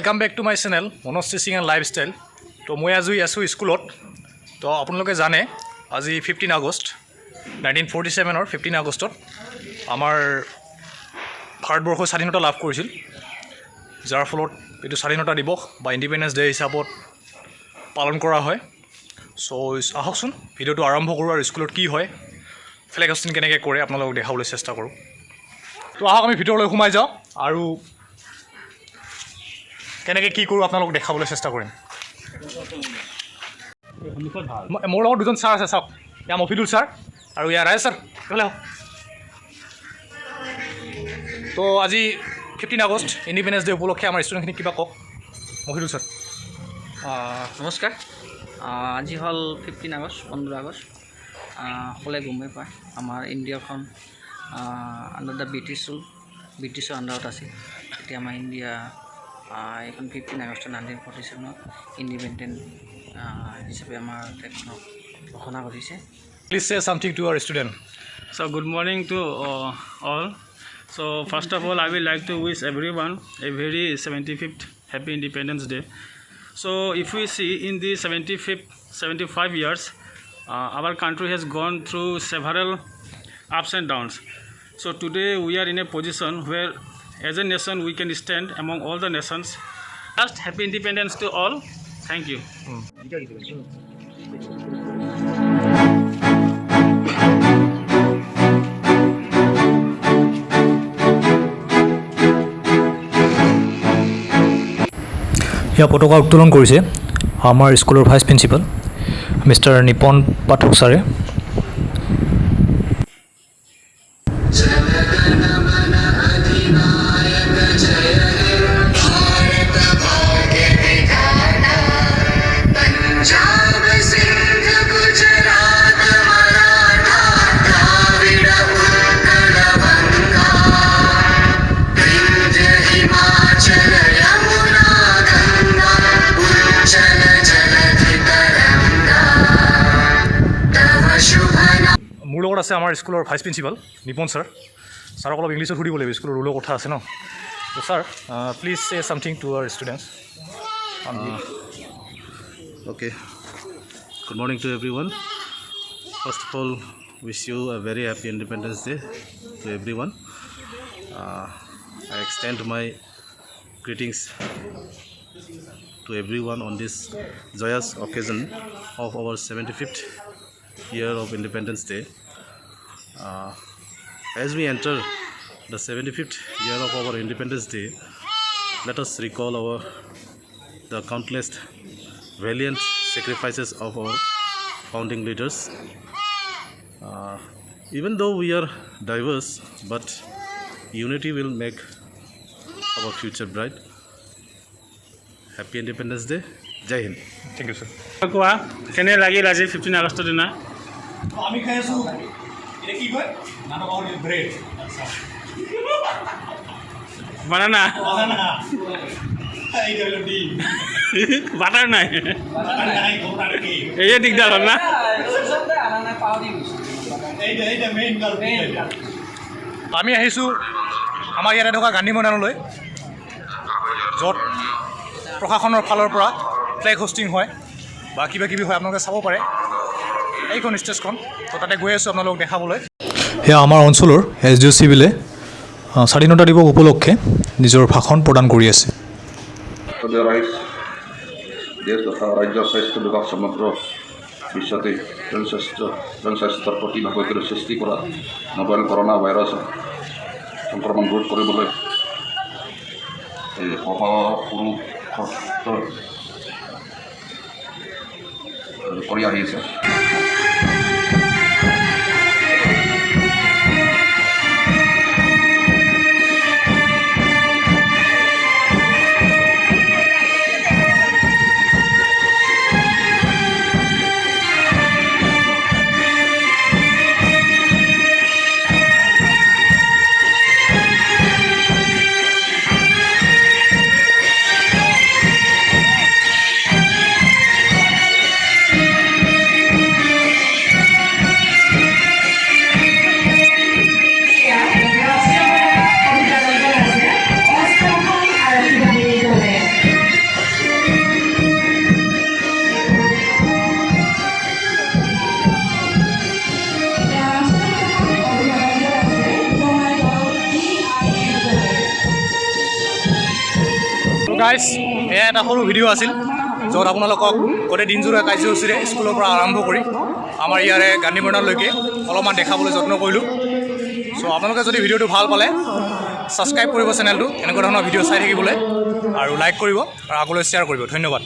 Welcome back to my channel Monos Teaching and Lifestyle. তো মই আজি আছোঁ স্কুলত। তো আপোনালোকে জানে আজি 15 আগষ্ট 1947 15 আগষ্টত আমাৰ ভাৰতবৰ্ষ স্বাধীনতা লাভ কৰিছিল, যাৰ ফলত এইটো স্বাধীনতা দিৱস বা ইণ্ডিপেণ্ডেন্স ডে হিচাপত পালন কৰা হয়। সো আহকচোন ভিডিঅ'টো আৰম্ভ কৰোঁ আৰু স্কুলত কি হয়, ফ্লেগ হোষ্টিং কেনেকৈ কৰে আপোনালোকক দেখাবলৈ চেষ্টা কৰোঁ। তো আহক আমি ভিতৰলৈ সোমাই যাওঁ আৰু কেনেকৈ কি কৰোঁ আপোনালোকক দেখাবলৈ চেষ্টা কৰিম। মোৰ লগত দুজন ছাৰ আছে, চাওক, ইয়াৰ মফিদুল ছাৰ আৰু ইয়াৰ ৰায় ছাৰ। কেলে হওক। তো আজি 15 আগষ্ট ইণ্ডিপেণ্ডেন্স ডে উপলক্ষে আমাৰ ষ্টুডেণ্টখিনিক কিবা কওক। মফিদুল ছাৰ। নমস্কাৰ। আজি হ'ল 15 আগষ্ট 15 আগষ্ট। সকলোৱে গমেই পায় আমাৰ ইণ্ডিয়াখন আণ্ডাৰ দ্য ব্ৰিটিছৰ আণ্ডাৰত আছিল। এতিয়া আমাৰ ইণ্ডিয়া এইখন 15 আগষ্ট 1947 ইণ্ডিপেণ্ডেণ্ট হিচাপে আমাৰ দেশখনক ঘোষণা কৰিছে। Please say something to our student. So good morning to all. So first of all, I would like to wish everyone a very 75th Happy Independence Day. So if we see in the 75 years, our country has gone through several ups and downs. So today we are in a position where as a nation we can stand among all the nations. Just happy independence to all. Thank you. ইয়াৰ পতাকা উত্তোলন কৰিছে আমাৰ স্কুলৰ vice principal mister Nipon পাঠক ছাৰে। মোৰ লগত আছে আমাৰ স্কুলৰ ভাইচ প্ৰিন্সিপাল নিপন ছাৰ। ছাৰক অলপ ইংলিছত সুধিব লাগিব, স্কুলৰ ৰুলৰ কথা আছে ন। তো sir, please say something to our students. Okay, good morning to everyone. First of all, wish you a very happy Independence Day to everyone. I extend my greetings to everyone on this joyous occasion of our 75th year of Independence Day. As we enter the 75th year of our Independence Day, let us recall the countless valiant sacrifices of our founding leaders. Even though we are diverse, but unity will make our future bright. Happy Independence Day. Jai Hind. Thank you, sir. কোৱা কেনে লাগিল আজি 15 আগষ্টৰ দিনা? আমি খাই আছোঁ, এটা কি কয়, নানক ব্ৰেড বানানা বাটাৰ নাই, এয়ে দিগদাৰ হ'ল না। আমি আহিছোঁ আমাৰ ইয়াতে থকা গান্ধী মৈদানলৈ, য'ত প্ৰশাসনৰ ফালৰ পৰা ফ্লেগ হোষ্টিং হয় বা কিবা কিবি হয়, আপোনালোকে চাব পাৰে এইখন ষ্টেজখন। তো তাতে গৈ আছোঁ আপোনালোকক দেখাবলৈ। সেয়া আমাৰ অঞ্চলৰ SDO চিভিলে স্বাধীনতা দিৱস উপলক্ষে নিজৰ ভাষণ প্ৰদান কৰি আছে। দেশ তথা ৰাজ্যৰ স্বাস্থ্য বিভাগ সমগ্ৰ বিশ্বতে জনস্বাস্থ্যৰ প্ৰতি ভাবুকিৰ সৃষ্টি কৰা নবেল কৰোণা ভাইৰাছ সংক্ৰমণ ৰোধ কৰিবলৈ কৰি আহিছে। গাইজ এয়া এটা সৰু ভিডিঅ' আছিল য'ত আপোনালোকক গোটেই দিনজোৰা কাৰ্যসূচীৰে স্কুলৰ পৰা আৰম্ভ কৰি আমাৰ ইয়াৰে গান্ধী মৈদামলৈকে অলপমান দেখাবলৈ যত্ন কৰিলোঁ। চ' আপোনালোকে যদি ভিডিঅ'টো ভাল পালে ছাবস্ক্ৰাইব কৰিব চেনেলটো এনেকুৱা ধৰণৰ ভিডিঅ' চাই থাকিবলৈ আৰু লাইক কৰিব আৰু আগলৈ শ্বেয়াৰ কৰিব। ধন্যবাদ।